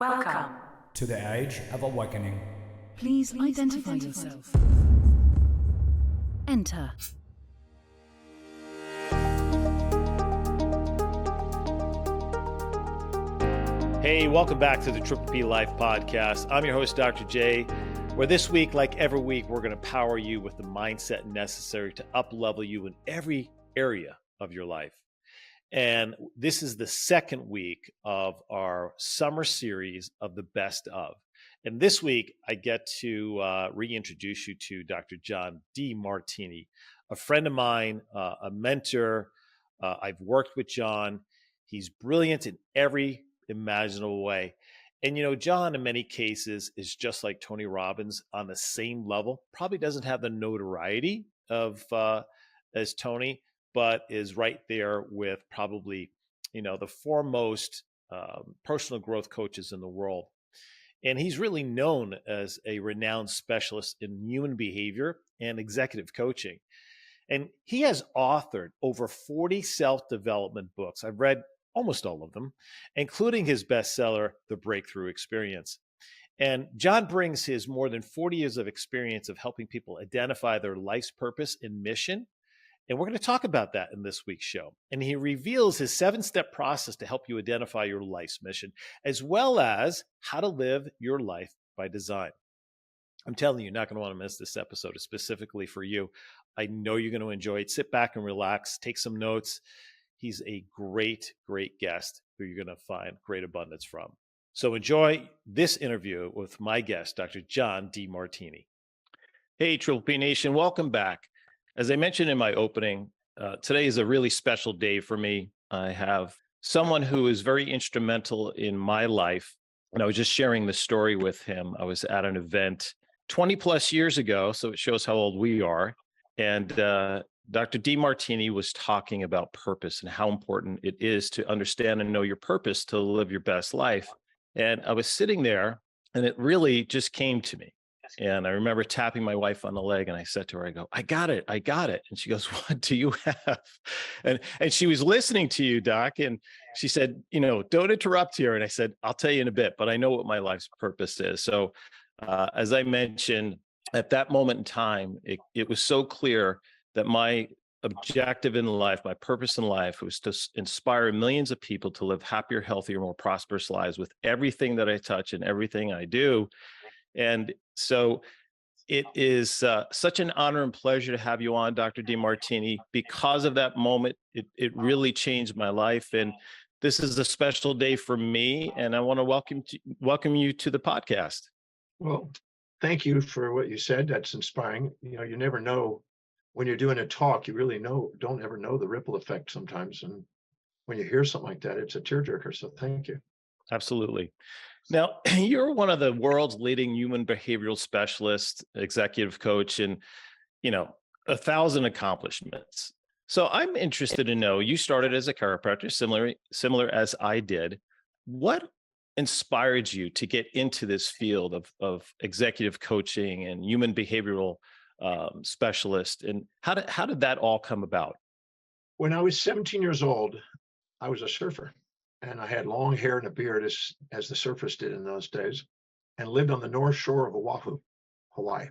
Welcome to the Age of Awakening. Please identify yourself. Enter. Hey, welcome back to the Triple P Life Podcast. I'm your host, Dr. J, where this week, like every week, we're going to power you with the mindset necessary to up-level you in every area of your life. And this is the second week of our summer series of the best of. And this week, I get to reintroduce you to Dr. John DiMartini, a friend of mine, a mentor. I've worked with John. He's brilliant in every imaginable way. And, you know, John, in many cases, is just like Tony Robbins on the same level. Probably doesn't have the notoriety of as Tony, but is right there with probably, you know, the foremost personal growth coaches in the world. And he's really known as a renowned specialist in human behavior and executive coaching. And he has authored over 40 self-development books. I've read almost all of them, including his bestseller, The Breakthrough Experience. And John brings his more than 40 years of experience of helping people identify their life's purpose and mission. And we're going to talk about that in this week's show. And he reveals his 7-step process to help you identify your life's mission, as well as how to live your life by design. I'm telling you, you're not going to want to miss this episode. It's specifically for you. I know you're going to enjoy it. Sit back and relax. Take some notes. He's a great, great guest who you're going to find great abundance from. So enjoy this interview with my guest, Dr. John DiMartini. Hey, Triple P Nation, welcome back. As I mentioned in my opening, today is a really special day for me. I have someone who is very instrumental in my life. And I was just sharing the story with him. I was at an event 20 plus years ago, so it shows how old we are. And Dr. DiMartini was talking about purpose and how important it is to understand and know your purpose to live your best life. And I was sitting there and it really just came to me. And I remember tapping my wife on the leg and I said to her, I go, I got it. And she goes, what do you have? And she was listening to you, Doc. And she said, you know, don't interrupt here. And I said, I'll tell you in a bit, but I know what my life's purpose is. So as I mentioned, at that moment in time, it was so clear that my objective in life, my purpose in life was to inspire millions of people to live happier, healthier, more prosperous lives with everything that I touch and everything I do. And so it is such an honor and pleasure to have you on, Dr. DiMartini. Because of that moment, it really changed my life. And this is a special day for me. And I want to welcome you to the podcast. Well, thank you for what you said. That's inspiring. You know, you never know when you're doing a talk, you really don't ever know the ripple effect sometimes. And when you hear something like that, it's a tearjerker. So thank you. Absolutely. Now, you're one of the world's leading human behavioral specialists, executive coach, and, you know, 1,000 accomplishments. So I'm interested to know, you started as a chiropractor, similar as I did. What inspired you to get into this field of executive coaching and human behavioral specialist? And how did that all come about? When I was 17 years old, I was a surfer. And I had long hair and a beard as the surfers did in those days, and lived on the north shore of Oahu, Hawaii.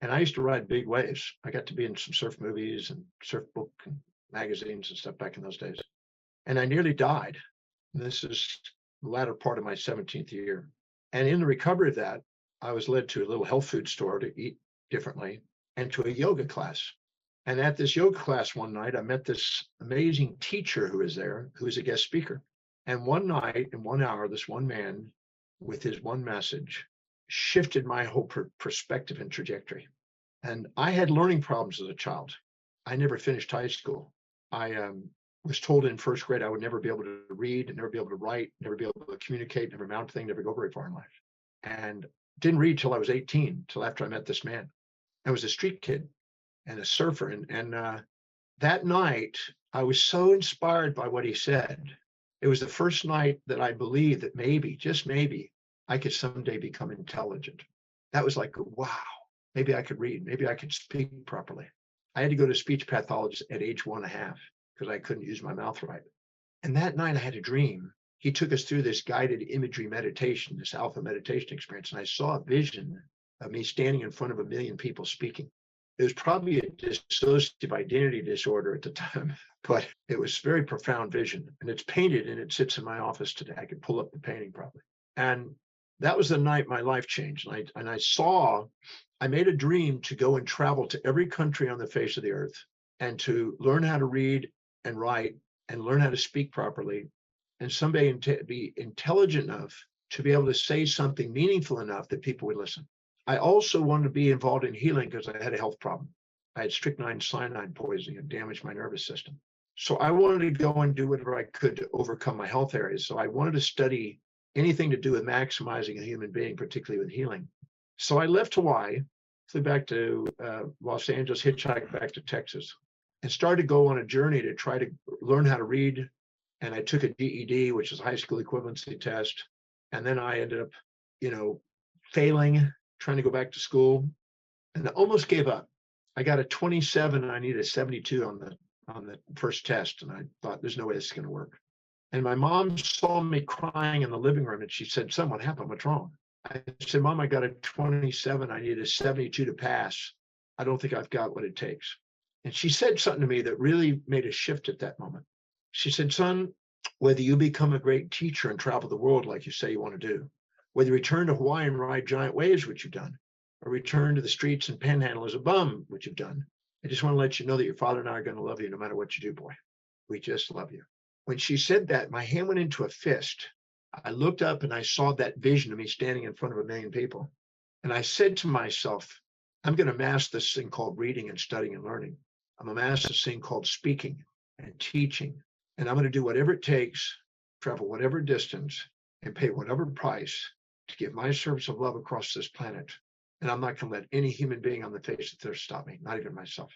And I used to ride big waves. I got to be in some surf movies and surf book and magazines and stuff back in those days. And I nearly died. This is the latter part of my 17th year. And in the recovery of that, I was led to a little health food store to eat differently and to a yoga class. And at this yoga class one night, I met this amazing teacher who was there, who was a guest speaker. And one night, in 1 hour, this one man, with his one message, shifted my whole perspective and trajectory. And I had learning problems as a child. I never finished high school. I was told in first grade I would never be able to read, never be able to write, never be able to communicate, never amount to anything, never go very far in life. And didn't read till I was 18, till after I met this man. I was a street kid and a surfer. And that night, I was so inspired by what he said. It was the first night that I believed that maybe, just maybe, I could someday become intelligent. That was like, wow, maybe I could read, maybe I could speak properly. I had to go to a speech pathologist at age 1.5 because I couldn't use my mouth right. And that night I had a dream he took us through this guided imagery meditation, this alpha meditation experience. And I saw a vision of me standing in front of 1 million people speaking. It was probably a dissociative identity disorder at the time, but it was very profound vision. And it's painted and it sits in my office today. I could pull up the painting probably. And that was the night my life changed. And I made a dream to go and travel to every country on the face of the earth and to learn how to read and write and learn how to speak properly, and someday be intelligent enough to be able to say something meaningful enough that people would listen. I also wanted to be involved in healing because I had a health problem. I had strychnine cyanide poisoning and damaged my nervous system. So I wanted to go and do whatever I could to overcome my health areas. So I wanted to study anything to do with maximizing a human being, particularly with healing. So I left Hawaii, flew back to Los Angeles, hitchhiked back to Texas, and started to go on a journey to try to learn how to read. And I took a GED, which is a high school equivalency test. And then I ended up, failing, trying to go back to school, and I almost gave up. I got a 27 and I needed a 72 on the first test. And I thought, there's no way this is going to work. And my mom saw me crying in the living room and she said, son, what happened? What's wrong? I said, Mom, I got a 27. I need a 72 to pass. I don't think I've got what it takes. And she said something to me that really made a shift at that moment. She said, son, whether you become a great teacher and travel the world like you say you want to do, whether you return to Hawaii and ride giant waves, which you've done, or return to the streets and panhandle as a bum, which you've done, I just want to let you know that your father and I are going to love you no matter what you do, boy. We just love you. When she said that, my hand went into a fist. I looked up and I saw that vision of me standing in front of 1 million people. And I said to myself, I'm going to master this thing called reading and studying and learning. I'm going to master this thing called speaking and teaching. And I'm going to do whatever it takes, travel whatever distance, and pay whatever price to give my service of love across this planet. And I'm not going to let any human being on the face of the earth stop me, not even myself.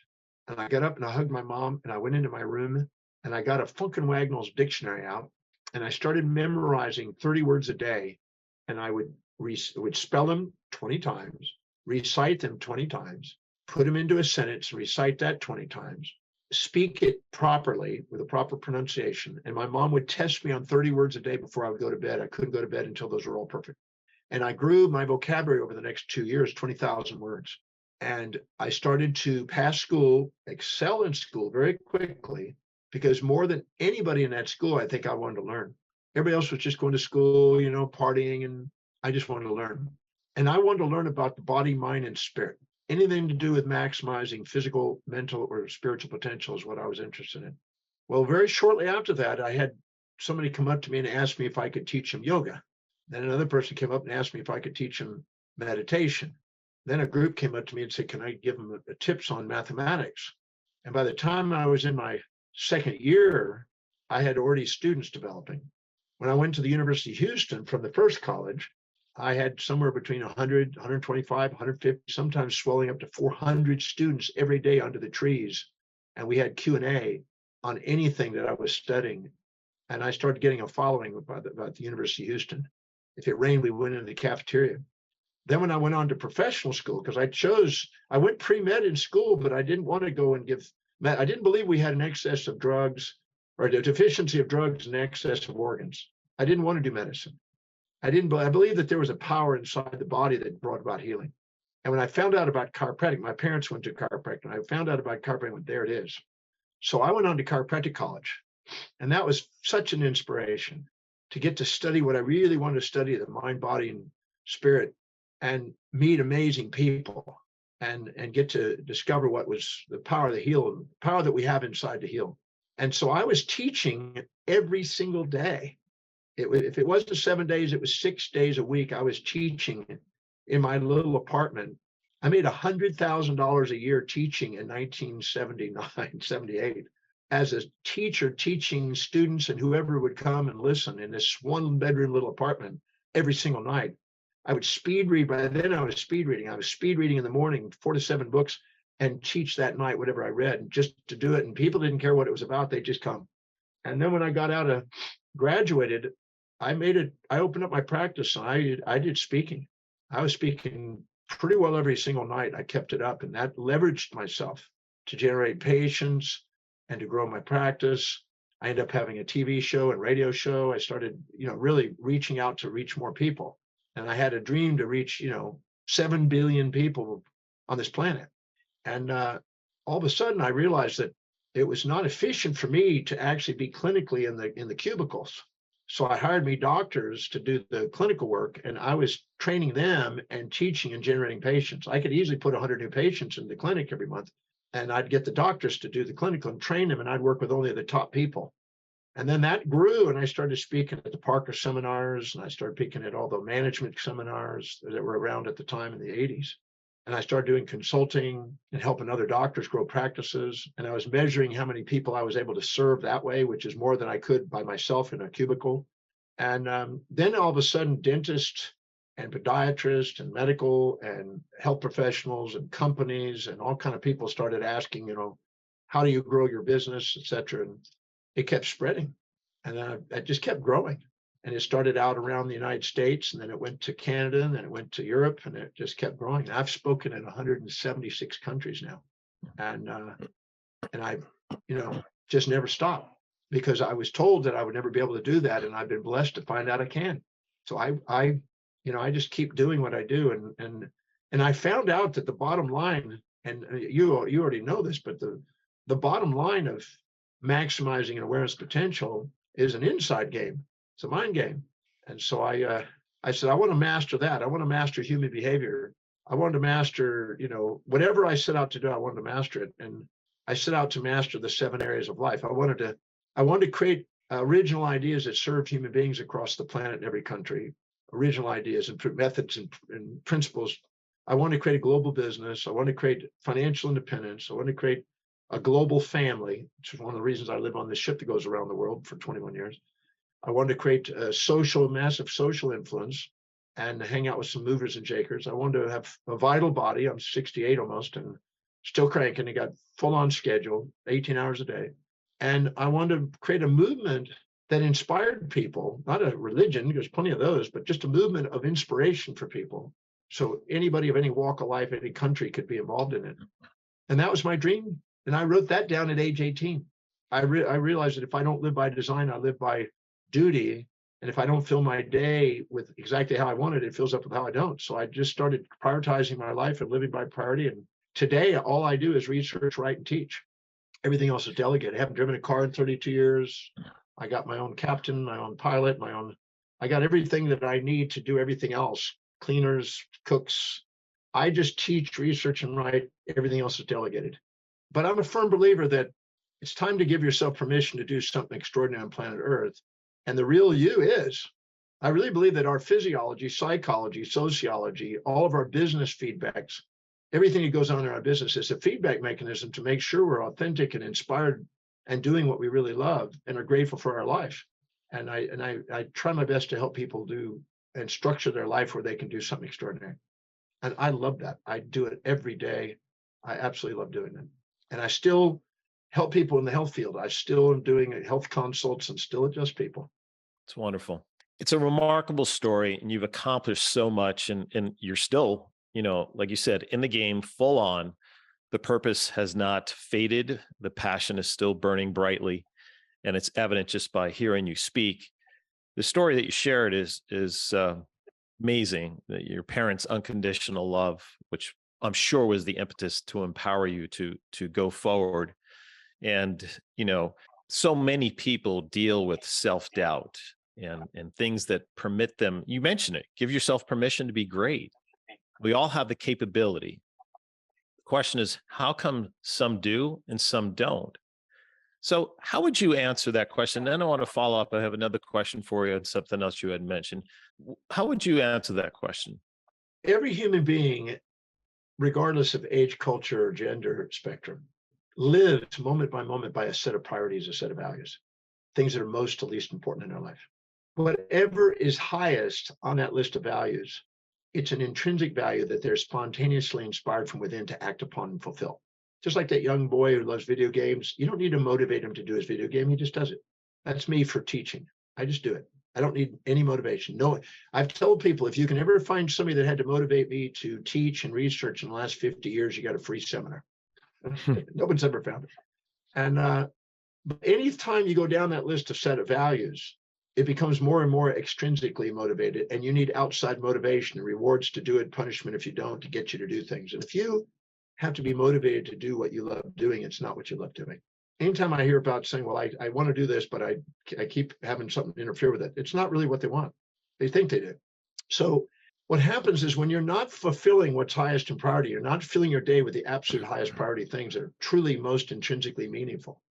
And I got up and I hugged my mom and I went into my room and I got a Funk and Wagnall's dictionary out and I started memorizing 30 words a day. And I would spell them 20 times, recite them 20 times, put them into a sentence, recite that 20 times, speak it properly with a proper pronunciation. And my mom would test me on 30 words a day before I would go to bed. I couldn't go to bed until those were all perfect. And I grew my vocabulary over the next 2 years, 20,000 words. And I started to pass school, excel in school very quickly, because more than anybody in that school, I think I wanted to learn. Everybody else was just going to school, partying, and I just wanted to learn. And I wanted to learn about the body, mind, and spirit. Anything to do with maximizing physical, mental, or spiritual potential is what I was interested in. Well, very shortly after that, I had somebody come up to me and ask me if I could teach them yoga. Then another person came up and asked me if I could teach them meditation. Then a group came up to me and said, can I give them tips on mathematics? And by the time I was in my second year, I had already students developing. When I went to the University of Houston from the first college, I had somewhere between 100, 125, 150, sometimes swelling up to 400 students every day under the trees. And we had Q&A on anything that I was studying. And I started getting a following about the University of Houston. If it rained, we went into the cafeteria. Then when I went on to professional school, because I went pre-med in school, but I didn't want to go and I didn't believe we had an excess of drugs or a deficiency of drugs and excess of organs. I didn't want to do medicine. I believe that there was a power inside the body that brought about healing. And when I found out about chiropractic, my parents went to chiropractic, and I found out about chiropractic, and there it is. So I went on to chiropractic college, and that was such an inspiration to get to study what I really wanted to study, the mind, body, and spirit, and meet amazing people and get to discover what was the power to heal, the power that we have inside to heal. And so I was teaching every single day. If it wasn't 7 days, it was 6 days a week. I was teaching in my little apartment. I made $100,000 a year teaching in 1979, 78 as a teacher, teaching students and whoever would come and listen in this 1-bedroom little apartment every single night. I would speed read. By then I was speed reading. I was speed reading in the morning, 4 to 7 books, and teach that night whatever I read, just to do it. And people didn't care what it was about. They just come. And then when I got out of graduated, I opened up my practice and I did speaking. I was speaking pretty well every single night. I kept it up, and that leveraged myself to generate patients and to grow my practice. I ended up having a TV show and radio show. I started, really reaching out to reach more people. And I had a dream to reach, 7 billion people on this planet. And all of a sudden I realized that it was not efficient for me to actually be clinically in the cubicles. So I hired me doctors to do the clinical work, and I was training them and teaching and generating patients. I could easily put 100 new patients in the clinic every month, and I'd get the doctors to do the clinical and train them, and I'd work with only the top people. And then that grew, and I started speaking at the Parker seminars, and I started speaking at all the management seminars that were around at the time in the 80s. And I started doing consulting and helping other doctors grow practices. And I was measuring how many people I was able to serve that way, which is more than I could by myself in a cubicle. And then all of a sudden, dentists and podiatrists and medical and health professionals and companies and all kind of people started asking, how do you grow your business, et cetera. And it kept spreading. And then it just kept growing. And it started out around the United States, and then it went to Canada, and then it went to Europe, and it just kept growing. And I've spoken in 176 countries now, and I, just never stopped, because I was told that I would never be able to do that, and I've been blessed to find out I can. So I just keep doing what I do, and I found out that the bottom line, and you already know this, but the bottom line of maximizing an awareness potential is an inside game. It's a mind game. And so I said, I want to master that. I want to master human behavior. I wanted to master, whatever I set out to do, I wanted to master it. And I set out to master the 7 areas of life. I wanted to create original ideas that served human beings across the planet in every country, original ideas and methods and principles. I wanted to create a global business. I wanted to create financial independence. I wanted to create a global family, which is one of the reasons I live on this ship that goes around the world for 21 years. I wanted to create a massive social influence and hang out with some movers and shakers. I wanted to have a vital body. I'm 68 almost and still cranking. I got full on schedule, 18 hours a day. And I wanted to create a movement that inspired people, not a religion, there's plenty of those, but just a movement of inspiration for people. So anybody of any walk of life, any country could be involved in it. And that was my dream. And I wrote that down at age 18. I realized that if I don't live by design, I live by duty. And if I don't fill my day with exactly how I want it, it fills up with how I don't. So I just started prioritizing my life and living by priority. And today, all I do is research, write, and teach. Everything else is delegated. I haven't driven a car in 32 years. I got my own captain, my own pilot, I got everything that I need to do everything else. Cleaners, cooks. I just teach, research, and write. Everything else is delegated. But I'm a firm believer that it's time to give yourself permission to do something extraordinary on planet Earth. And the real you is, I really believe that our physiology, psychology, sociology, all of our business feedbacks, everything that goes on in our business is a feedback mechanism to make sure we're authentic and inspired and doing what we really love and are grateful for our life. And I try my best to help people do and structure their life where they can do something extraordinary. And I love that. I do it every day. I absolutely love doing it. And I still help people in the health field. I still am doing health consults and still adjust people. It's wonderful. It's a remarkable story, and you've accomplished so much, and you're still, like you said, in the game, full on. The purpose has not faded. The passion is still burning brightly, and it's evident just by hearing you speak. The story that you shared is amazing. That your parents' unconditional love, which I'm sure was the impetus to empower you to go forward. And so many people deal with self-doubt and things that permit them. You mentioned it. Give yourself permission to be great. We all have the capability. The question is, how come some do and some don't? So how would you answer that question? Then I want to follow up. I have another question for you and something else you had mentioned. How would you answer that question? Every human being, regardless of age, culture, or gender spectrum, lives moment by moment by a set of priorities, a set of values, things that are most to least important in our life. Whatever is highest on that list of values, it's an intrinsic value that they're spontaneously inspired from within to act upon and fulfill. Just like that young boy who loves video games, you don't need to motivate him to do his video game. He just does it. That's me for teaching. I just do it. I don't need any motivation. No, I've told people, if you can ever find somebody that had to motivate me to teach and research in the last 50 years, you got a free seminar. No one's ever found it. And But anytime you go down that list of set of values, it becomes more and more extrinsically motivated, and you need outside motivation and rewards to do it, punishment if you don't, to get you to do things. And if you have to be motivated to do what you love doing, it's not what you love doing. Anytime I hear about saying, well, I want to do this, but I keep having something interfere with it, it's not really what they want. They think they do. So what happens is when you're not fulfilling what's highest in priority, you're not filling your day with the absolute highest priority things that are truly most intrinsically meaningful,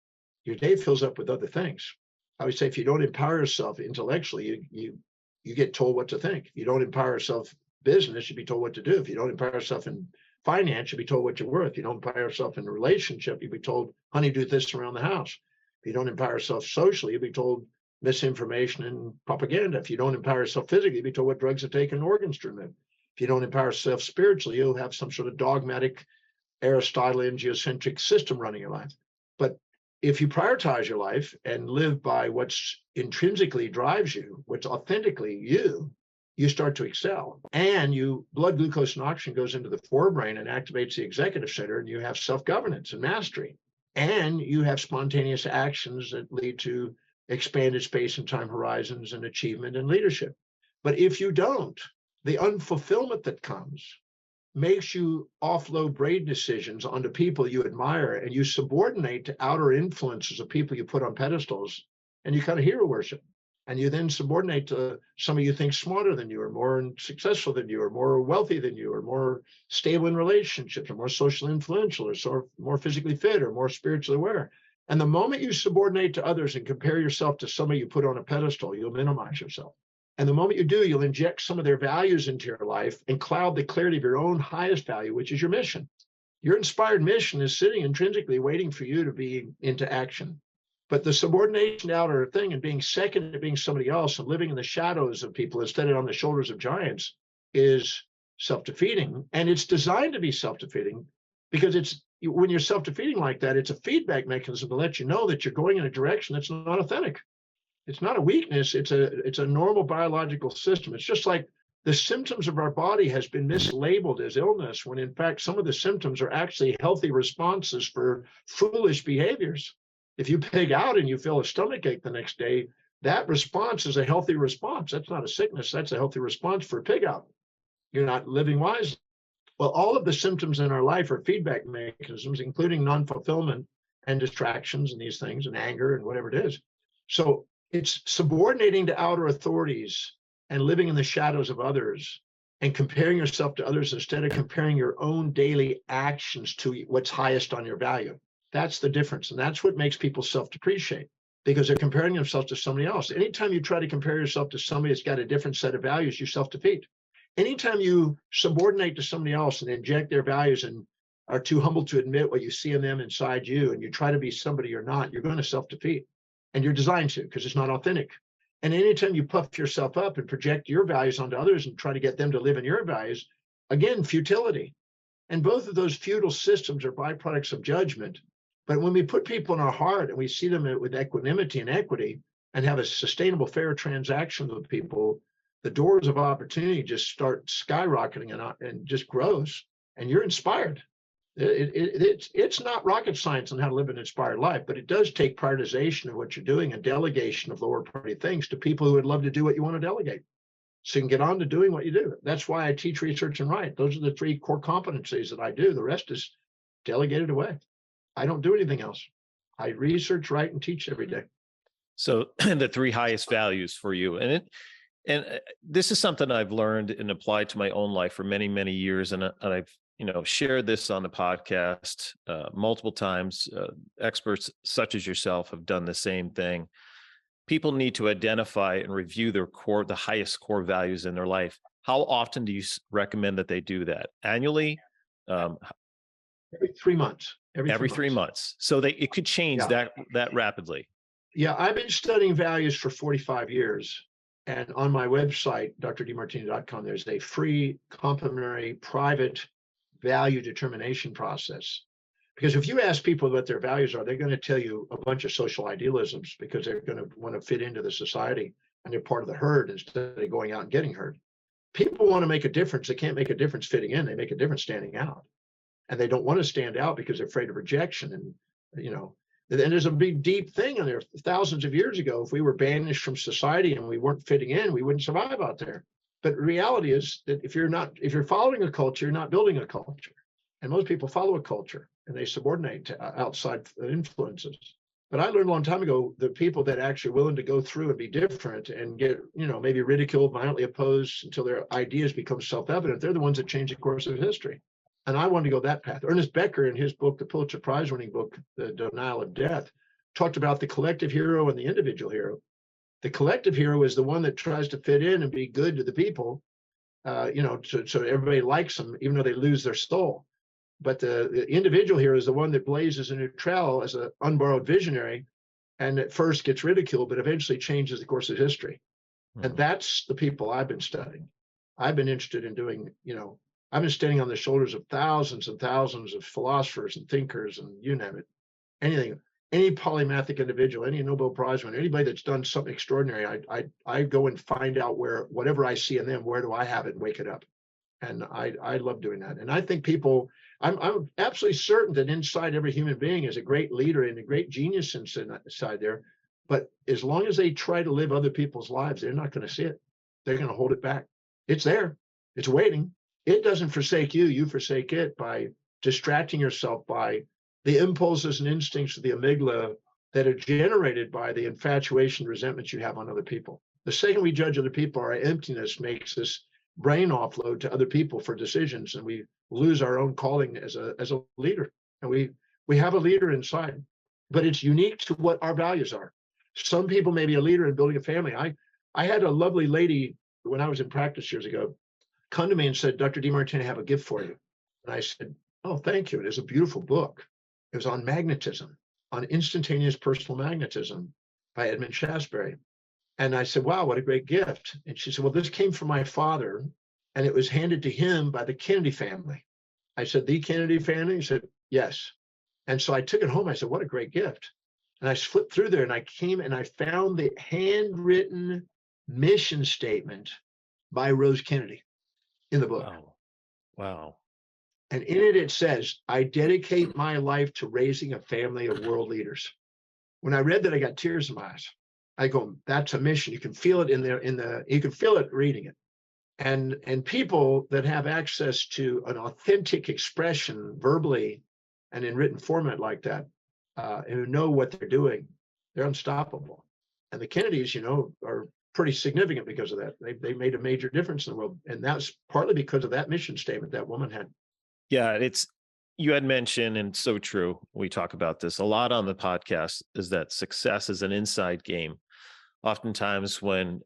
your day fills up with other things. I would say if you don't empower yourself intellectually, you get told what to think. If you don't empower yourself business, you'll be told what to do. If you don't empower yourself in finance, you'll be told what you're worth. If you don't empower yourself in a relationship, you'll be told, honey, do this around the house. If you don't empower yourself socially, you'll be told misinformation and propaganda. If you don't empower yourself physically, you'll be told what drugs to take and organs to remove. If you don't empower yourself spiritually, you'll have some sort of dogmatic Aristotelian geocentric system running your life. But if you prioritize your life and live by what's intrinsically drives you, what's authentically you start to excel. And blood glucose and oxygen goes into the forebrain and activates the executive center, and you have self-governance and mastery. And you have spontaneous actions that lead to expanded space and time horizons and achievement and leadership. But if you don't, the unfulfillment that comes makes you offload brain decisions onto people you admire, and you subordinate to outer influences of people you put on pedestals, and you kind of hero worship. And you then subordinate to somebody you think smarter than you, or more successful than you, or more wealthy than you, or more stable in relationships, or more socially influential, or more physically fit, or more spiritually aware. And the moment you subordinate to others and compare yourself to somebody you put on a pedestal, you'll minimize yourself. And the moment you do, you'll inject some of their values into your life and cloud the clarity of your own highest value, which is your mission. Your inspired mission is sitting intrinsically waiting for you to be into action. But the subordination outer thing and being second to being somebody else and living in the shadows of people instead of on the shoulders of giants is self-defeating. And it's designed to be self-defeating because when you're self-defeating like that, it's a feedback mechanism to let you know that you're going in a direction that's not authentic. It's not a weakness. It's a normal biological system. It's just like the symptoms of our body has been mislabeled as illness, when in fact, some of the symptoms are actually healthy responses for foolish behaviors. If you pig out and you feel a stomach ache the next day, that response is a healthy response. That's not a sickness. That's a healthy response for a pig out. You're not living wisely. Well, all of the symptoms in our life are feedback mechanisms, including non-fulfillment and distractions and these things and anger and whatever it is. So it's subordinating to outer authorities and living in the shadows of others and comparing yourself to others instead of comparing your own daily actions to what's highest on your value. That's the difference. And that's what makes people self-depreciate, because they're comparing themselves to somebody else. Anytime you try to compare yourself to somebody that's got a different set of values, you self-defeat. Anytime you subordinate to somebody else and inject their values and are too humble to admit what you see in them inside you, and you try to be somebody you're not, you're going to self-defeat. And you're designed to, because it's not authentic. And anytime you puff yourself up and project your values onto others and try to get them to live in your values, again, futility. And both of those futile systems are byproducts of judgment. But when we put people in our heart and we see them with equanimity and equity and have a sustainable, fair transaction with people, the doors of opportunity just start skyrocketing and just grows, and you're inspired. It's not rocket science on how to live an inspired life, but it does take prioritization of what you're doing and delegation of lower priority things to people who would love to do what you want to delegate. So you can get on to doing what you do. That's why I teach, research, and write. Those are the 3 core competencies that I do. The rest is delegated away. I don't do anything else. I research, write, and teach every day. So the 3 highest values for you, and this is something I've learned and applied to my own life for many, many years, and I've shared this on the podcast multiple times. Experts such as yourself have done the same thing. People need to identify and review the highest core values in their life. How often do you recommend that they do that? Annually? Every 3 months. Every 3 months. So it could change that rapidly. Yeah, I've been studying values for 45 years. And on my website, drdemartini.com, there's a free, complimentary, private value determination process. Because if you ask people what their values are, they're going to tell you a bunch of social idealisms, because they're going to want to fit into the society and they're part of the herd instead of going out and getting herd. People want to make a difference. They can't make a difference fitting in. They make a difference standing out. And they don't want to stand out because they're afraid of rejection. And, And there's a big, deep thing in there. Thousands of years ago, if we were banished from society and we weren't fitting in, we wouldn't survive out there. But reality is that if you're following a culture, you're not building a culture. And most people follow a culture and they subordinate to outside influences. But I learned a long time ago, the people that actually are willing to go through and be different and get, maybe ridiculed, violently opposed until their ideas become self-evident, they're the ones that change the course of history. And I wanted to go that path. Ernest Becker, in his book, the Pulitzer Prize-winning book, The Denial of Death, talked about the collective hero and the individual hero. The collective hero is the one that tries to fit in and be good to the people, so everybody likes them, even though they lose their soul. But the individual hero is the one that blazes a new trail as an unborrowed visionary, and at first gets ridiculed, but eventually changes the course of history. Mm-hmm. And that's the people I've been studying. I've been interested in doing, I've been standing on the shoulders of thousands and thousands of philosophers and thinkers and you name it, anything, any polymathic individual, any Nobel Prize winner, anybody that's done something extraordinary. I go and find out whatever I see in them, where do I have it and wake it up. And I love doing that. And I think people, I'm absolutely certain that inside every human being is a great leader and a great genius inside there. But as long as they try to live other people's lives, they're not going to see it. They're going to hold it back. It's there. It's waiting. It doesn't forsake you. You forsake it by distracting yourself by the impulses and instincts of the amygdala that are generated by the infatuation, resentments you have on other people. The second we judge other people, our emptiness makes this brain offload to other people for decisions, and we lose our own calling as a leader. And we have a leader inside, but it's unique to what our values are. Some people may be a leader in building a family. I had a lovely lady when I was in practice years ago come to me and said, Dr. DiMartini, I have a gift for you. And I said, oh, thank you. It is a beautiful book. It was on magnetism, on instantaneous personal magnetism by Edmund Shasberry. And I said, wow, what a great gift. And she said, well, this came from my father, and it was handed to him by the Kennedy family. I said, the Kennedy family? He said, yes. And so I took it home. I said, what a great gift. And I flipped through there, and I came and I found the handwritten mission statement by Rose Kennedy in the book. Wow. And in it, it says, I dedicate my life to raising a family of world leaders. When I read that, I got tears in my eyes. I go, that's a mission. You can feel it you can feel it reading it. And people that have access to an authentic expression verbally and in written format like that, and who know what they're doing, they're unstoppable. And the Kennedys, are pretty significant because of that. They made a major difference in the world. And that's partly because of that mission statement that woman had. Yeah, you had mentioned, and so true, we talk about this a lot on the podcast, is that success is an inside game. Oftentimes when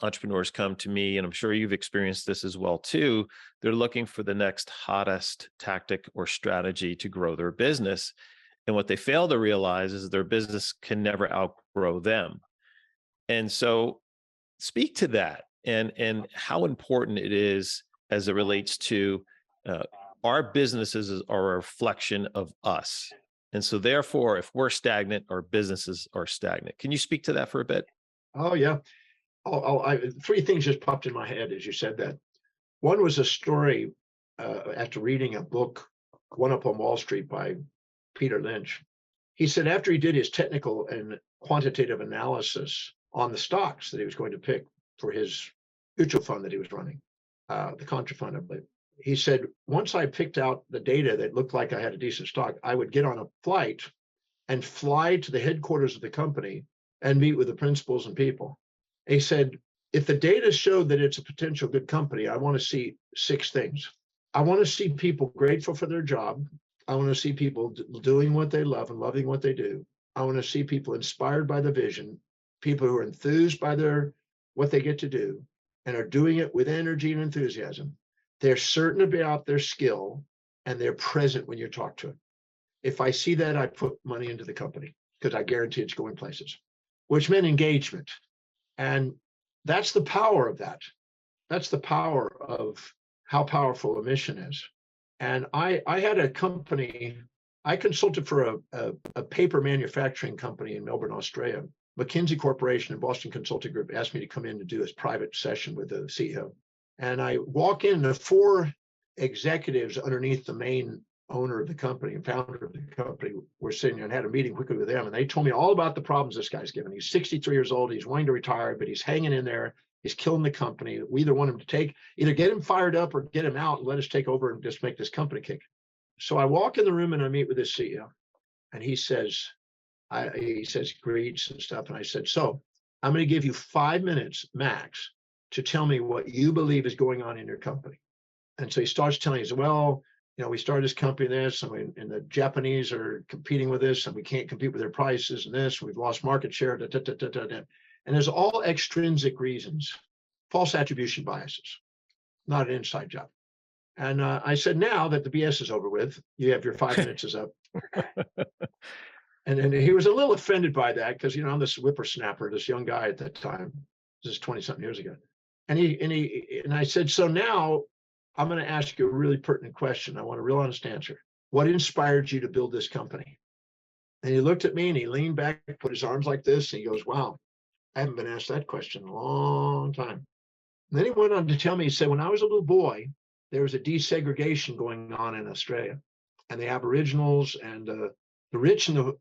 entrepreneurs come to me, and I'm sure you've experienced this as well too, they're looking for the next hottest tactic or strategy to grow their business. And what they fail to realize is their business can never outgrow them. And so speak to that and how important it is as it relates to our businesses are a reflection of us. And so therefore, if we're stagnant, our businesses are stagnant. Can you speak to that for a bit? Oh, yeah. Three things just popped in my head as you said that. One was a story after reading a book, One Up on Wall Street by Peter Lynch. He said after he did his technical and quantitative analysis on the stocks that he was going to pick for his mutual fund that he was running, the contra fund, I believe, he said, once I picked out the data that looked like I had a decent stock, I would get on a flight and fly to the headquarters of the company and meet with the principals and people. And he said, if the data showed that it's a potential good company, I want to see 6 things. I want to see people grateful for their job. I want to see people doing what they love and loving what they do. I want to see people inspired by the vision, people who are enthused by what they get to do and are doing it with energy and enthusiasm. They're certain about their skill and they're present when you talk to them. If I see that, I put money into the company because I guarantee it's going places, which meant engagement. And that's the power of that. That's the power of how powerful a mission is. And I had a company, I consulted for a paper manufacturing company in Melbourne, Australia. McKinsey Corporation and Boston Consulting Group asked me to come in to do a private session with the CEO. And I walk in, the 4 executives underneath the main owner of the company and founder of the company, were sitting and had a meeting quickly with them. And they told me all about the problems this guy's given. He's 63 years old. He's wanting to retire, but he's hanging in there. He's killing the company. We either want him to either get him fired up or get him out and let us take over and just make this company kick. So I walk in the room and I meet with his CEO, and he says greets and stuff. And I said, so I'm going to give you 5 minutes max to tell me what you believe is going on in your company. And so he starts telling us, well, we started this company, and the Japanese are competing with us, and we can't compete with their prices and this, and we've lost market share, And there's all extrinsic reasons, false attribution biases, not an inside job. And I said, now that the BS is over with, you have your 5 minutes is up. And then he was a little offended by that because, I'm this whippersnapper, this young guy at that time. This is 20-something years ago. And I said, so now I'm going to ask you a really pertinent question. I want a real honest answer. What inspired you to build this company? And he looked at me and he leaned back, put his arms like this, and he goes, wow, I haven't been asked that question in a long time. And then he went on to tell me, he said, when I was a little boy, there was a desegregation going on in Australia, and the Aboriginals and the rich and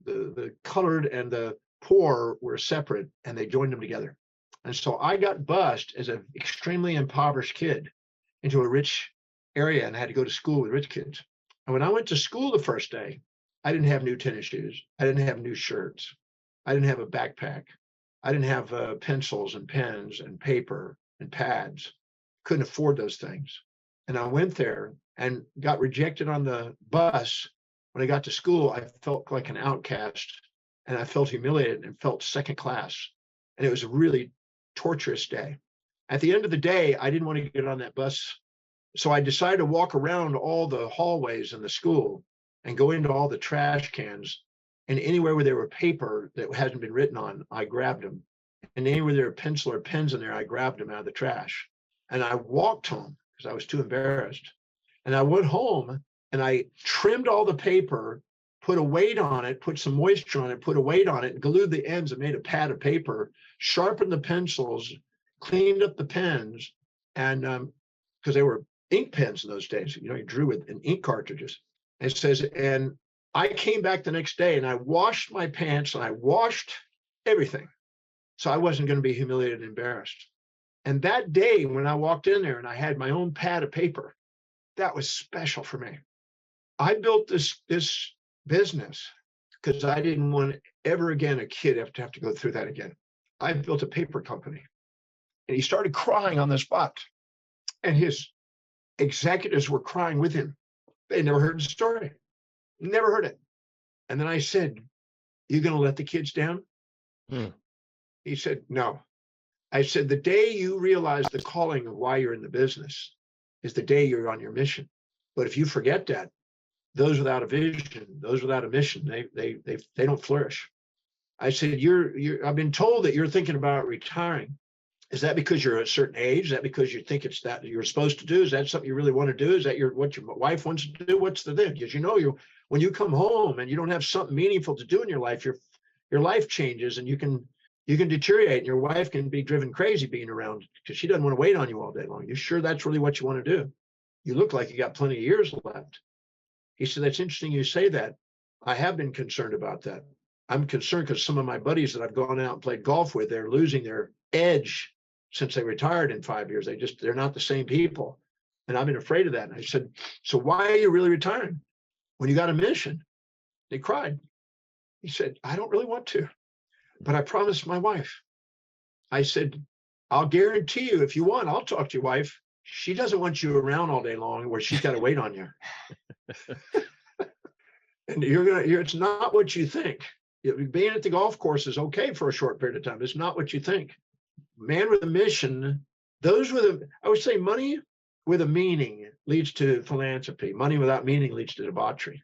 the colored and the poor were separate, and they joined them together. And so I got bused as an extremely impoverished kid into a rich area and had to go to school with rich kids. And when I went to school the first day, I didn't have new tennis shoes. I didn't have new shirts. I didn't have a backpack. I didn't have pencils and pens and paper and pads. Couldn't afford those things. And I went there and got rejected on the bus. When I got to school, I felt like an outcast, and I felt humiliated and felt second class. And it was a really torturous day. At the end of the day, I didn't want to get on that bus. So I decided to walk around all the hallways in the school and go into all the trash cans. And anywhere where there were paper that hadn't been written on, I grabbed them. And anywhere there were pencil or pens in there, I grabbed them out of the trash. And I walked home because I was too embarrassed. And I went home and I trimmed all the paper, put a weight on it, put some moisture on it, put a weight on it, glued the ends and made a pad of paper, sharpened the pencils, cleaned up the pens, and because they were ink pens in those days, you drew with ink cartridges. And it says, and I came back the next day and I washed my pants and I washed everything. So I wasn't going to be humiliated and embarrassed. And that day when I walked in there and I had my own pad of paper, that was special for me. I built this business because I didn't want ever again a kid have to go through that again. I built a paper company. And he started crying on the spot. And his executives were crying with him. They never heard the story. Never heard it. And then I said, you going to let the kids down? He said, no. I said, the day you realize the calling of why you're in the business is the day you're on your mission. But if you forget that, those without a vision, those without a mission, they don't flourish. I said, I've been told that you're thinking about retiring. Is that because you're a certain age? Is that because you think it's that you're supposed to do? Is that something you really want to do? Is that what your wife wants to do? What's the thing? Because when you come home and you don't have something meaningful to do in your life, your life changes and you can deteriorate, and your wife can be driven crazy being around because she doesn't want to wait on you all day long. You sure that's really what you want to do? You look like you got plenty of years left. He said, that's interesting you say that. I have been concerned about that. I'm concerned because some of my buddies that I've gone out and played golf with, they're losing their edge since they retired in 5 years. They're not the same people. And I've been afraid of that. And I said, so why are you really retiring when you got a mission? He cried. He said, I don't really want to, but I promised my wife. I said, I'll guarantee you, if you want, I'll talk to your wife. She doesn't want you around all day long where she's got to wait on you. And it's not what you think. Being at the golf course is okay for a short period of time. It's not what you think. Man with a mission, I would say money with a meaning leads to philanthropy. Money without meaning leads to debauchery.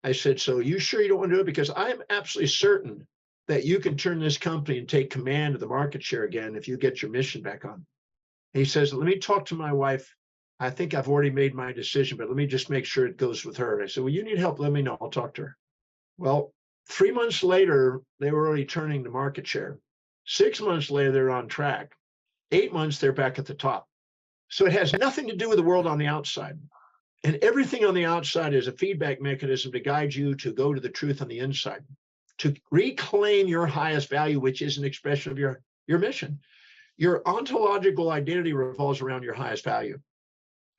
I said, so you sure you don't want to do it? Because I am absolutely certain that you can turn this company and take command of the market share again if you get your mission back on. And he says, let me talk to my wife. I think I've already made my decision, but let me just make sure it goes with her. And I said, well, you need help. Let me know. I'll talk to her. Well, 3 months later, they were already turning the market share. 6 months later, they're on track. 8 months, they're back at the top. So it has nothing to do with the world on the outside. And everything on the outside is a feedback mechanism to guide you to go to the truth on the inside, to reclaim your highest value, which is an expression of your mission. Your ontological identity revolves around your highest value.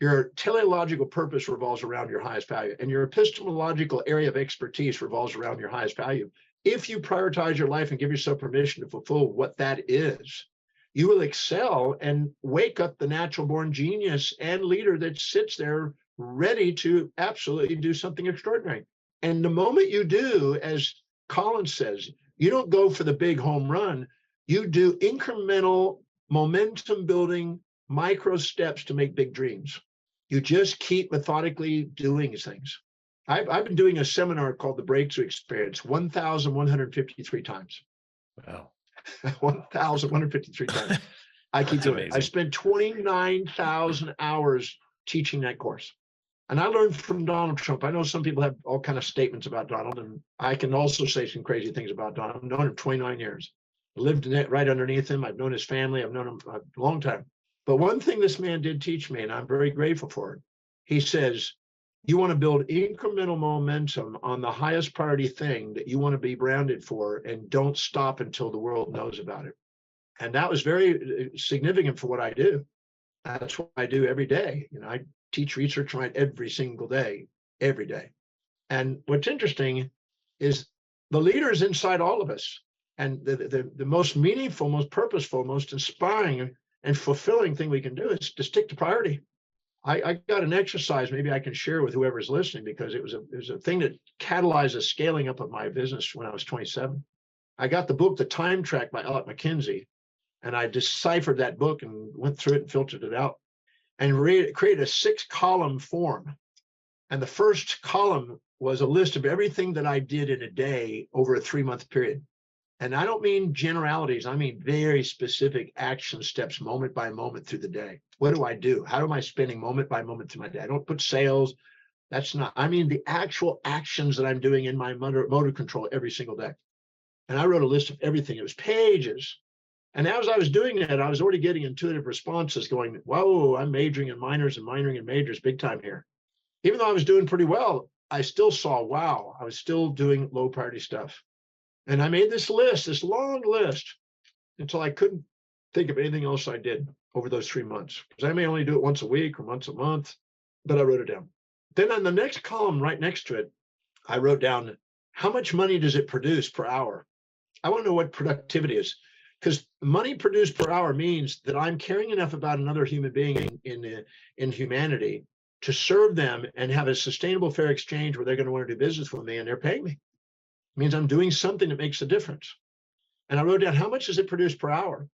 Your teleological purpose revolves around your highest value, and your epistemological area of expertise revolves around your highest value. If you prioritize your life and give yourself permission to fulfill what that is, you will excel and wake up the natural born genius and leader that sits there ready to absolutely do something extraordinary. And the moment you do, as Colin says, you don't go for the big home run, you do incremental momentum building micro steps to make big dreams. You just keep methodically doing things. I've been doing a seminar called the Breakthrough Experience 1,153 times. Wow. 1,153 times. I keep doing it. I spent 29,000 hours teaching that course. And I learned from Donald Trump. I know some people have all kind of statements about Donald, and I can also say some crazy things about Donald. I've known him 29 years. I lived right underneath him. I've known his family. I've known him a long time. But one thing this man did teach me, and I'm very grateful for it, he says, you want to build incremental momentum on the highest priority thing that you want to be branded for, and don't stop until the world knows about it. And that was very significant for what I do. That's what I do every day. I teach research right every single day, every day. And what's interesting is the leader is inside all of us. And the most meaningful, most purposeful, most inspiring and fulfilling thing we can do is to stick to priority. I got an exercise maybe I can share with whoever's listening, because it was a thing that catalyzed the scaling up of my business when I was 27. I got the book, The Time Track by Alex McKenzie, and I deciphered that book and went through it and filtered it out and created a 6-column form. And the first column was a list of everything that I did in a day over a 3-month period. And I don't mean generalities. I mean very specific action steps, moment by moment through the day. What do I do? How am I spending moment by moment through my day? I don't put sales. That's not, I mean the actual actions that I'm doing in my motor control every single day. And I wrote a list of everything. It was pages. And as I was doing that, I was already getting intuitive responses going, whoa, I'm majoring in minors and minoring in majors big time here. Even though I was doing pretty well, I still saw, wow, I was still doing low priority stuff. And I made this list, this long list, until I couldn't think of anything else I did over those 3 months. Because I may only do it once a week or once a month, but I wrote it down. Then on the next column right next to it, I wrote down, how much money does it produce per hour? I want to know what productivity is, because money produced per hour means that I'm caring enough about another human being in humanity to serve them and have a sustainable, fair exchange where they're going to want to do business with me and they're paying me. It means I'm doing something that makes a difference. And I wrote down, how much does it produce per hour?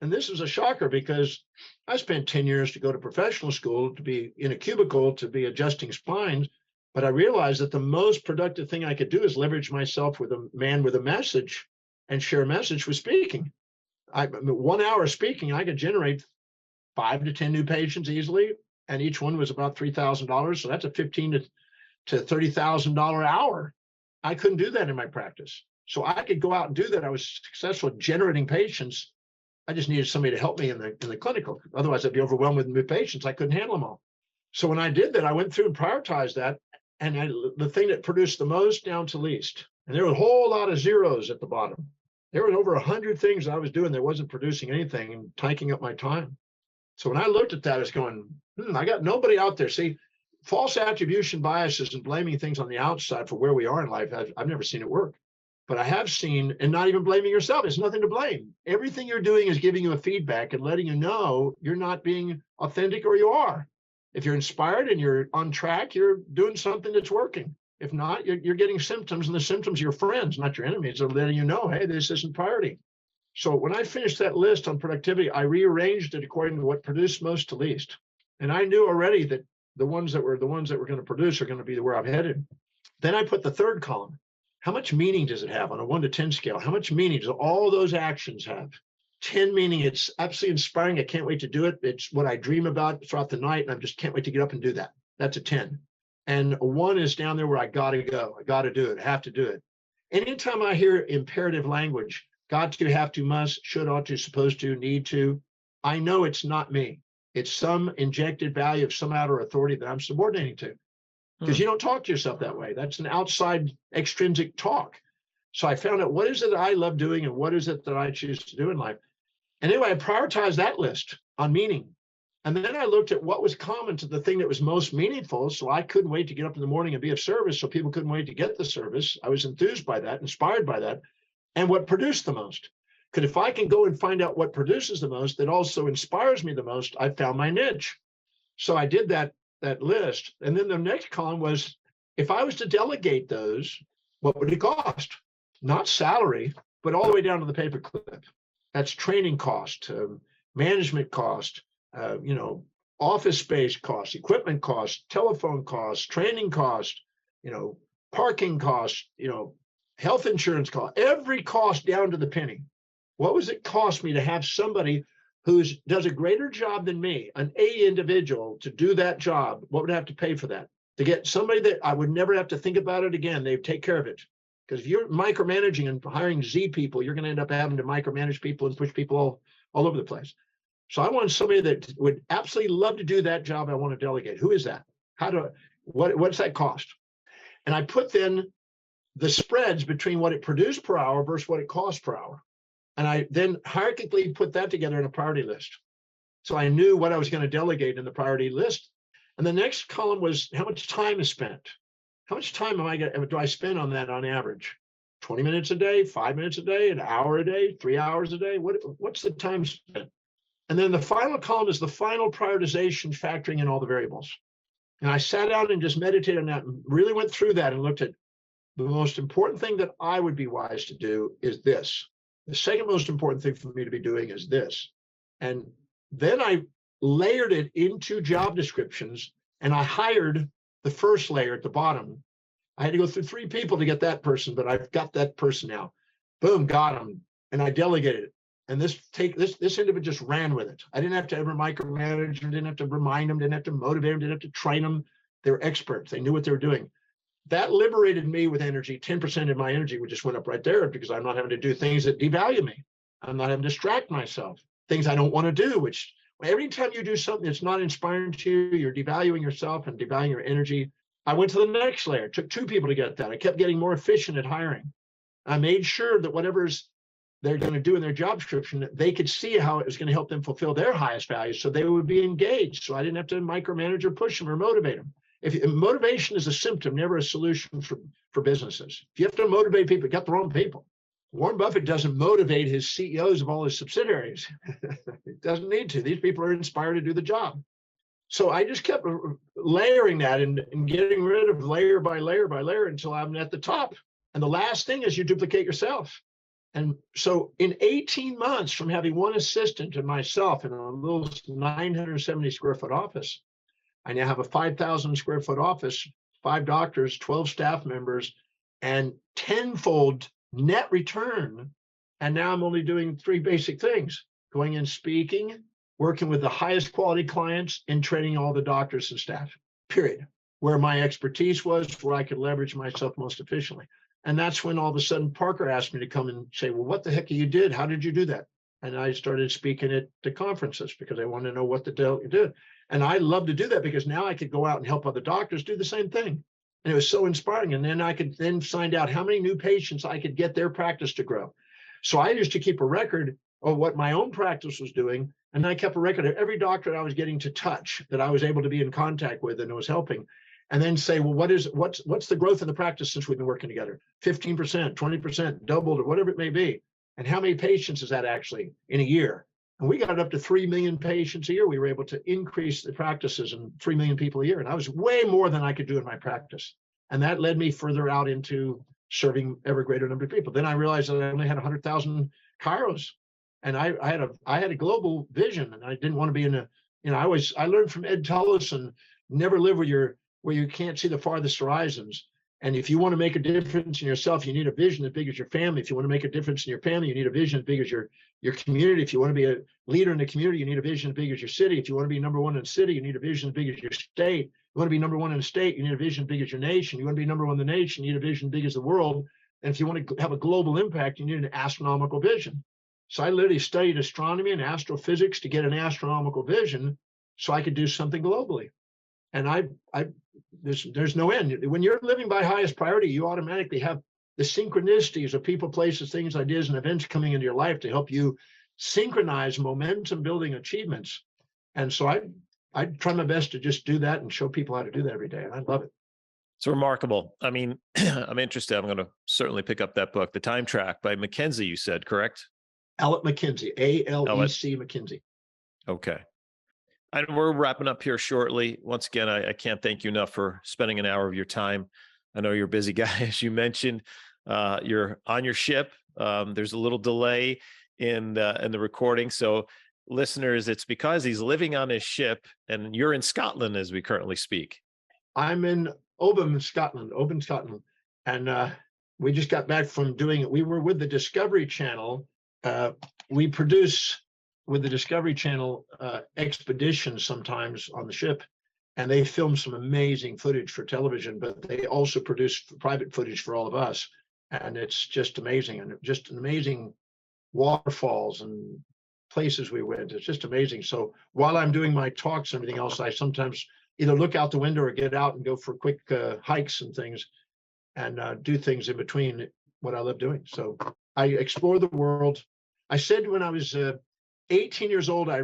And this was a shocker, because I spent 10 years to go to professional school, to be in a cubicle, to be adjusting spines. But I realized that the most productive thing I could do is leverage myself with a man with a message and share a message with speaking. 1 hour speaking, I could generate 5 to 10 new patients easily. And each one was about $3,000. So that's a $15,000 to $30,000 hour. I couldn't do that in my practice. So I could go out and do that. I was successful at generating patients. I just needed somebody to help me in the clinical. Otherwise, I'd be overwhelmed with new patients. I couldn't handle them all. So when I did that, I went through and prioritized that. And the thing that produced the most down to least. And there were a whole lot of zeros at the bottom. There were over 100 things I was doing that wasn't producing anything and taking up my time. So when I looked at that, I was going, I got nobody out there. See, false attribution biases and blaming things on the outside for where we are in life, I've never seen it work. But I have seen, and not even blaming yourself, it's nothing to blame. Everything you're doing is giving you a feedback and letting you know you're not being authentic, or you are. If you're inspired and you're on track, you're doing something that's working. If not, you're getting symptoms, and the symptoms are your friends, not your enemies. They're letting you know, hey, this isn't priority. So when I finished that list on productivity, I rearranged it according to what produced most to least. And I knew already that the ones that were going to produce are going to be where I'm headed. Then I put the third column. How much meaning does it have on a 1 to 10 scale? How much meaning do all those actions have? 10 meaning it's absolutely inspiring. I can't wait to do it. It's what I dream about throughout the night, and I just can't wait to get up and do that. That's a 10. And a 1 is down there where I got to go. I got to do it. I have to do it. Anytime I hear imperative language, got to, have to, must, should, ought to, supposed to, need to, I know it's not me. It's some injected value of some outer authority that I'm subordinating to. Because you don't talk to yourself that way. That's an outside extrinsic talk. So I found out what is it that I love doing and what is it that I choose to do in life. And anyway, I prioritized that list on meaning. And then I looked at what was common to the thing that was most meaningful. So I couldn't wait to get up in the morning and be of service. So people couldn't wait to get the service. I was enthused by that, inspired by that, and what produced the most. Because if I can go and find out what produces the most, that also inspires me the most, I found my niche. So I did that list. And then the next column was, if I was to delegate those, what would it cost? Not salary, but all the way down to the paperclip. That's training cost, management cost, office space cost, equipment cost, telephone cost, training cost, parking cost, health insurance cost, every cost down to the penny. What was it cost me to have somebody who does a greater job than me, an A individual, to do that job? What would I have to pay for that? To get somebody that I would never have to think about it again, they'd take care of it. Because if you're micromanaging and hiring Z people, you're going to end up having to micromanage people and push people all over the place. So I wanted somebody that would absolutely love to do that job I want to delegate. Who is that? What's that cost? And I put then the spreads between what it produced per hour versus what it cost per hour. And I then hierarchically put that together in a priority list. So I knew what I was going to delegate in the priority list. And the next column was how much time is spent. How much time do I spend on that on average? 20 minutes a day, 5 minutes a day, an hour a day, 3 hours a day? What's the time spent? And then the final column is the final prioritization, factoring in all the variables. And I sat down and just meditated on that and really went through that and looked at the most important thing that I would be wise to do is this. The second most important thing for me to be doing is this. And then I layered it into job descriptions, and I hired the first layer at the bottom. I had to go through 3 people to get that person, but I've got that person now. Boom, got them. And I delegated it. And this individual just ran with it. I didn't have to ever micromanage them, didn't have to remind them, didn't have to motivate them, didn't have to train them. They were experts. They knew what they were doing. That liberated me with energy. 10% of my energy would just went up right there because I'm not having to do things that devalue me. I'm not having to distract myself, things I don't want to do, which every time you do something that's not inspiring to you, you're devaluing yourself and devaluing your energy. I went to the next layer. It took 2 people to get that. I kept getting more efficient at hiring. I made sure that whatever's they're going to do in their job description, they could see how it was going to help them fulfill their highest values, so they would be engaged. So I didn't have to micromanage or push them or motivate them. Motivation is a symptom, never a solution for businesses. If you have to motivate people, you got the wrong people. Warren Buffett doesn't motivate his CEOs of all his subsidiaries. He doesn't need to. These people are inspired to do the job. So I just kept layering that and getting rid of layer by layer by layer until I'm at the top. And the last thing is you duplicate yourself. And so in 18 months from having 1 assistant and myself in a little 970 square foot office, I now have a 5,000 square foot office, 5 doctors, 12 staff members, and tenfold net return. And now I'm only doing 3 basic things: going in speaking, working with the highest quality clients, and training all the doctors and staff, period. Where my expertise was, where I could leverage myself most efficiently. And that's when all of a sudden Parker asked me to come and say, well, what the heck you did? How did you do that? And I started speaking at the conferences because I wanted to know what the hell you did. And I love to do that because now I could go out and help other doctors do the same thing. And it was so inspiring. And then I could then find out how many new patients I could get their practice to grow. So I used to keep a record of what my own practice was doing. And I kept a record of every doctor I was getting to touch that I was able to be in contact with and it was helping. And then say, well, what's the growth in the practice since we've been working together? 15%, 20%, doubled, or whatever it may be. And how many patients is that actually in a year? And we got it up to 3 million patients a year. We were able to increase the practices and 3 million people a year. And I was way more than I could do in my practice. And that led me further out into serving ever greater number of people. Then I realized that I only had 100,000 chiros. And I had a global vision, and I didn't want to be in a, I learned from Ed Tullison, never live where you can't see the farthest horizons. And if you want to make a difference in yourself, you need a vision as big as your family. If you want to make a difference in your family, you need a vision as big as your community. If you want to be a leader in the community, you need a vision as big as your city. If you want to be number 1 in the city, you need a vision as big as your state. You want to be number 1 in the state, you need a vision as big as your nation. You want to be number 1 in the nation, you need a vision as big as the world. And if you want to have a global impact, you need an astronomical vision. So I literally studied astronomy and astrophysics to get an astronomical vision so I could do something globally. And there's no end. When you're living by highest priority, you automatically have the synchronicities of people, places, things, ideas, and events coming into your life to help you synchronize momentum building achievements. And so I try my best to just do that and show people how to do that every day. And I love it. It's remarkable. I mean, I'm interested. I'm going to certainly pick up that book, The Time Track by McKinsey, you said, correct? Alec McKinsey, A-L-E-C McKinsey. Okay. And we're wrapping up here shortly. Once again, I can't thank you enough for spending an hour of your time. I know you're a busy guy, as you mentioned. You're on your ship. There's a little delay in the recording. So listeners, it's because he's living on his ship and you're in Scotland as we currently speak. I'm in Oban, Scotland. And we just got back from doing it. We were with the Discovery Channel. We produce with the Discovery Channel expeditions sometimes on the ship, and they film some amazing footage for television, but they also produce private footage for all of us. And it's just amazing, and just an amazing waterfalls and places we went. It's just amazing. So while I'm doing my talks and everything else, I sometimes either look out the window or get out and go for quick hikes and things, and do things in between what I love doing. So I explore the world. I said when I was 18 years old, I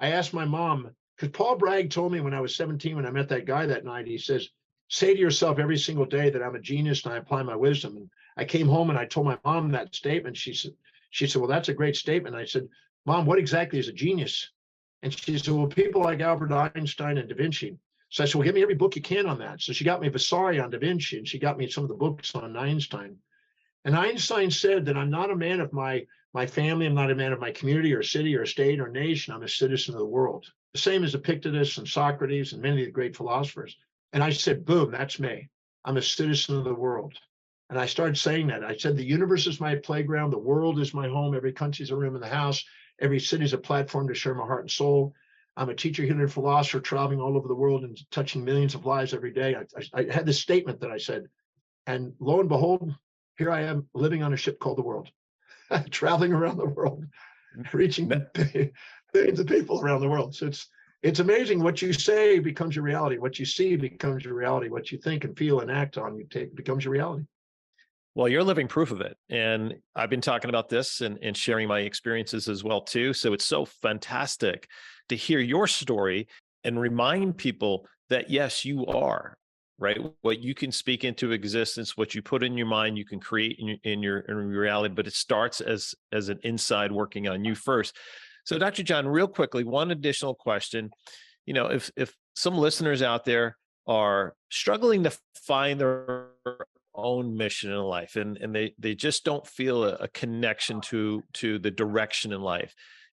asked my mom, because Paul Bragg told me when I was 17, when I met that guy that night, he says, say to yourself every single day that I'm a genius and I apply my wisdom. And I came home and I told my mom that statement. She said, well, that's a great statement. I said, Mom, what exactly is a genius? And she said, well, people like Albert Einstein and Da Vinci. So I said, well, give me every book you can on that. So she got me Vasari on Da Vinci, and she got me some of the books on Einstein. And Einstein said that I'm not a man of my family, I'm not a man of my community or city or state or nation, I'm a citizen of the world. The same as Epictetus and Socrates and many of the great philosophers. And I said, boom, that's me. I'm a citizen of the world. And I started saying that. I said, the universe is my playground, the world is my home, every country's a room in the house, every city is a platform to share my heart and soul. I'm a teacher, healer, and philosopher traveling all over the world and touching millions of lives every day. I had this statement that I said, and lo and behold, here I am living on a ship called the world, traveling around the world, reaching billions of people around the world. So it's amazing. What you say becomes your reality. What you see becomes your reality. What you think and feel and act on becomes your reality. Well, you're living proof of it. And I've been talking about this and sharing my experiences as well, too. So it's so fantastic to hear your story and remind people that, yes, you are, right? What you can speak into existence, what you put in your mind, you can create in your reality, but it starts as an inside working on you first. So Dr. John, real quickly, one additional question. You know, if some listeners out there are struggling to find their own mission in life and they just don't feel a connection to the direction in life,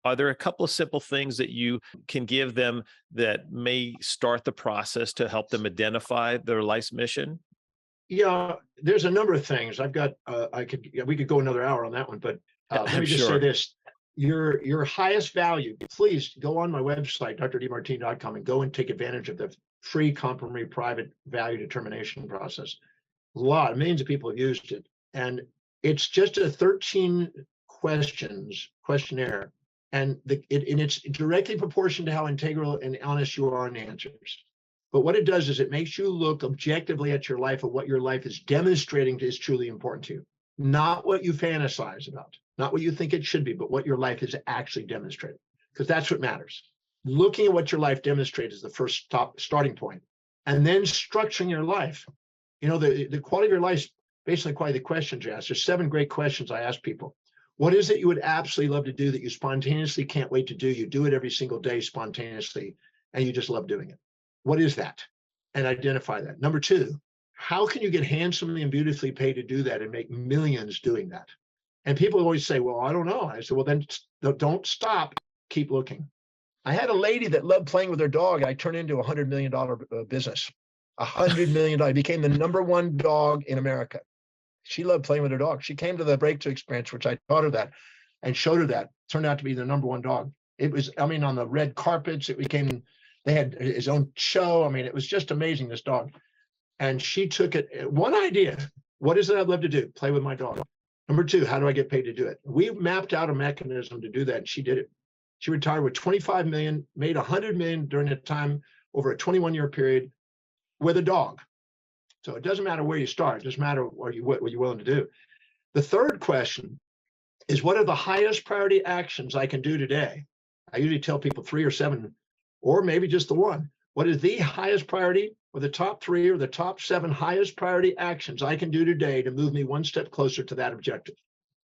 are there a couple of simple things that you can give them that may start the process to help them identify their life's mission? Yeah, there's a number of things. I've got we could go another hour on that one, but let me just say this. Your highest value, please go on my website, drdemartini.com, and go and take advantage of the free complimentary private value determination process. Millions of people have used it. And it's just a 13 questionnaire. And it's directly proportional to how integral and honest you are in the answers. But what it does is it makes you look objectively at your life and what your life is demonstrating is truly important to you. Not what you fantasize about, not what you think it should be, but what your life is actually demonstrating, because that's what matters. Looking at what your life demonstrates is the first starting point, and then structuring your life. You know, the quality of your life is basically quite the questions you ask. There's 7 great questions I ask people. What is it you would absolutely love to do that you spontaneously can't wait to do? You do it every single day spontaneously, and you just love doing it. What is that? And identify that. Number 2, how can you get handsomely and beautifully paid to do that and make millions doing that? And people always say, well, I don't know. I said, well, then don't stop. Keep looking. I had a lady that loved playing with her dog. I turned into a $100 million business. $100 million. Became the #1 dog in America. She loved playing with her dog. She came to the breakthrough experience, which I taught her that and showed her that. Turned out to be the #1 dog. It was, on the red carpets, they had his own show. It was just amazing, this dog. And she took it, one idea. What is it I'd love to do? Play with my dog. Number 2, how do I get paid to do it? We mapped out a mechanism to do that, and she did it. She retired with 25 million, made 100 million during that time over a 21-year period with a dog. So it doesn't matter where you start. It doesn't matter what you're willing to do. The third question is, what are the highest priority actions I can do today? I usually tell people 3 or 7, or maybe just the one. What is the highest priority, or the top 3 or the top 7 highest priority actions I can do today to move me one step closer to that objective?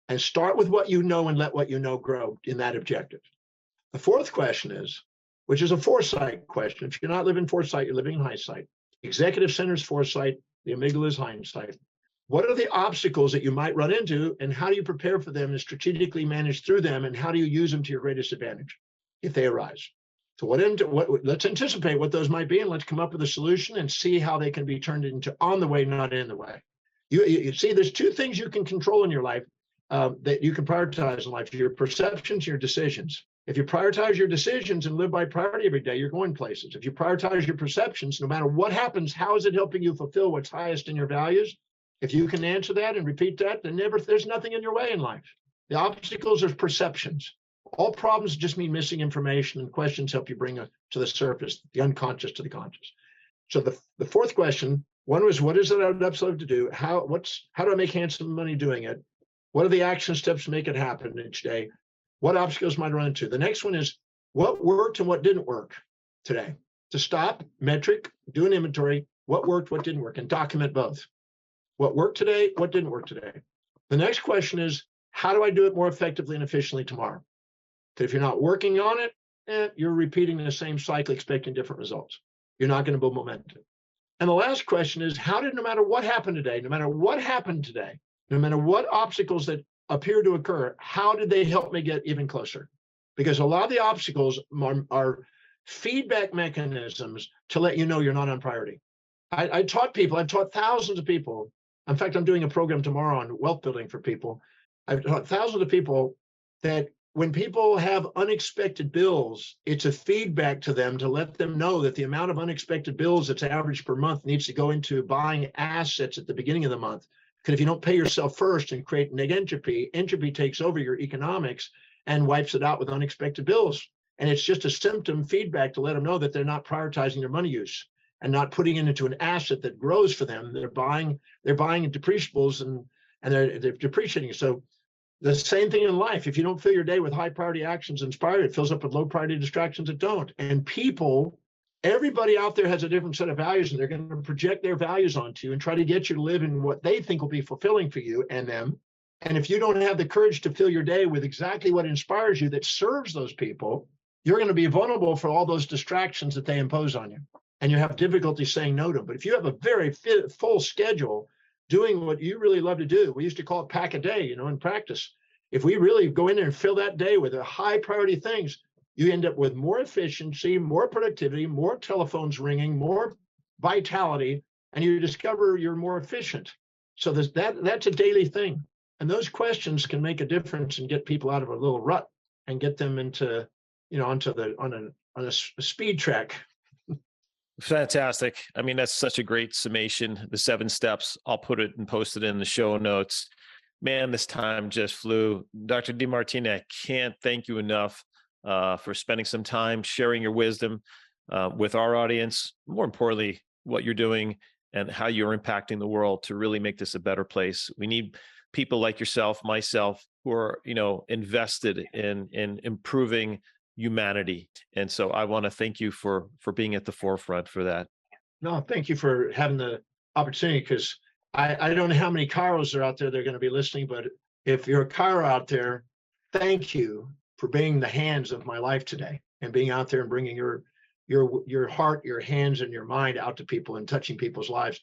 And start with what you know and let what you know grow in that objective. The fourth question is, which is a foresight question. If you're not living foresight, you're living in hindsight. Executive center is foresight. The amygdala is hindsight. What are the obstacles that you might run into, and how do you prepare for them and strategically manage through them, and how do you use them to your greatest advantage if they arise? So let's anticipate what those might be, and let's come up with a solution and see how they can be turned into on the way, not in the way. You see, there's 2 things you can control in your life that you can prioritize in life: your perceptions, your decisions. If you prioritize your decisions and live by priority every day, you're going places. If you prioritize your perceptions, no matter what happens, how is it helping you fulfill what's highest in your values? If you can answer that and repeat that, then there's nothing in your way in life. The obstacles are perceptions. All problems just mean missing information, and questions help you bring to the surface, the unconscious to the conscious. So the fourth question, one was, what is it I would absolutely love to do? How do I make handsome money doing it? What are the action steps to make it happen each day? What obstacles might I run into? The next one is, what worked and what didn't work today? To stop, metric, do an inventory, what worked, what didn't work, and document both. What worked today, what didn't work today. The next question is, how do I do it more effectively and efficiently tomorrow? Because if you're not working on it, you're repeating the same cycle, expecting different results. You're not going to build momentum. And the last question is, no matter what happened today, no matter what obstacles that appear to occur, how did they help me get even closer? Because a lot of the obstacles are feedback mechanisms to let you know you're not on priority. I've taught thousands of people. In fact, I'm doing a program tomorrow on wealth building for people. I've taught thousands of people that when people have unexpected bills, it's a feedback to them to let them know that the amount of unexpected bills that's average per month needs to go into buying assets at the beginning of the month. Because if you don't pay yourself first and create entropy takes over your economics and wipes it out with unexpected bills. And it's just a symptom feedback to let them know that they're not prioritizing their money use and not putting it into an asset that grows for them. They're buying depreciables and they're depreciating. So the same thing in life. If you don't fill your day with high priority actions inspired, it fills up with low priority distractions that don't. And everybody out there has a different set of values, and they're going to project their values onto you and try to get you to live in what they think will be fulfilling for you and them. And if you don't have the courage to fill your day with exactly what inspires you that serves those people, you're going to be vulnerable for all those distractions that they impose on you. And you have difficulty saying no to them. But if you have a very full schedule doing what you really love to do, we used to call it pack a day, in practice. If we really go in there and fill that day with the high priority things, you end up with more efficiency, more productivity, more telephones ringing, more vitality, and you discover you're more efficient. So that's a daily thing. And those questions can make a difference and get people out of a little rut and get them into, on a speed track. Fantastic. I mean, that's such a great summation. The 7 steps, I'll put it and post it in the show notes. Man, this time just flew. Dr. DiMartini, I can't thank you enough for spending some time sharing your wisdom with our audience. More importantly, what you're doing and how you're impacting the world to really make this a better place. We need people like yourself, myself, who are, invested in improving humanity. And so I want to thank you for being at the forefront for that. No, thank you for having the opportunity, because I don't know how many chiros are out there that are going to be listening, but if you're a chiro out there, thank you for being the hands of my life today and being out there and bringing your heart, your hands, and your mind out to people and touching people's lives.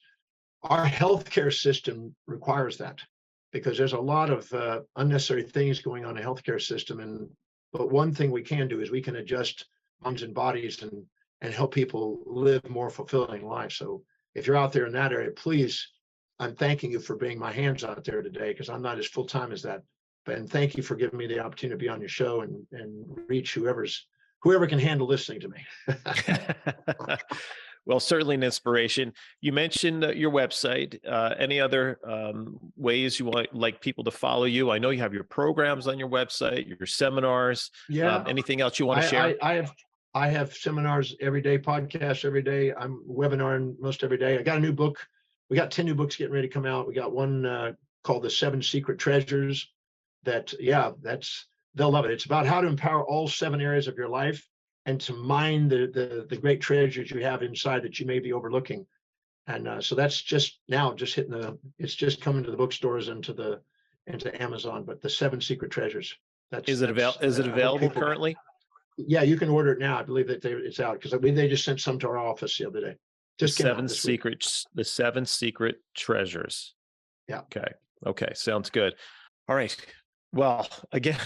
Our healthcare system requires that, because there's a lot of unnecessary things going on in the healthcare system. But one thing we can do is we can adjust minds and bodies and help people live more fulfilling lives. So if you're out there in that area, please, I'm thanking you for being my hands out there today, because I'm not as full-time as that. And thank you for giving me the opportunity to be on your show and reach whoever can handle listening to me. Well, certainly an inspiration. You mentioned your website. Any other ways you want like people to follow you? I know you have your programs on your website, your seminars. Yeah, Anything else you want to share? I have seminars every day, podcasts every day. I'm webinaring most every day. I got a new book. We got 10 new books getting ready to come out. We got one called The 7 Secret Treasures. They'll love it. It's about how to empower all 7 areas of your life and to mine the great treasures you have inside that you may be overlooking. And so that's just hitting it's just coming to the bookstores and into Amazon. But The 7 Secret Treasures. Is it available currently? Yeah, you can order it now. I believe that it's out because they just sent some to our office the other day. Just came out this week. The 7 Secret Treasures. Yeah. Okay. Sounds good. All right. Well, again,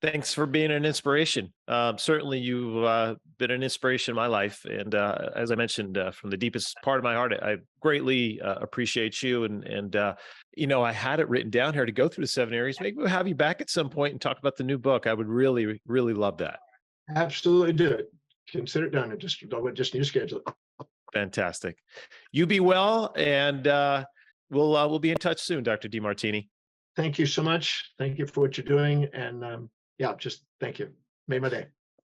thanks for being an inspiration. Certainly, you've been an inspiration in my life. And as I mentioned, from the deepest part of my heart, I greatly appreciate you. And I had it written down here to go through the 7 areas. Maybe we'll have you back at some point and talk about the new book. I would really, really love that. Absolutely do it. Consider it done. Just need to schedule it. Fantastic. You be well, and we'll be in touch soon, Dr. DiMartini. Thank you so much. Thank you for what you're doing. And just thank you. Made my day.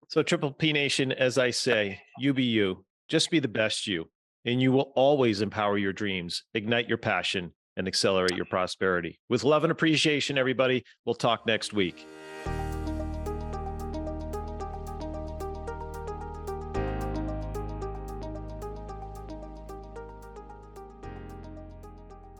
So Triple P Nation, as I say, you be you. Just be the best you. And you will always empower your dreams, ignite your passion, and accelerate your prosperity. With love and appreciation, everybody. We'll talk next week.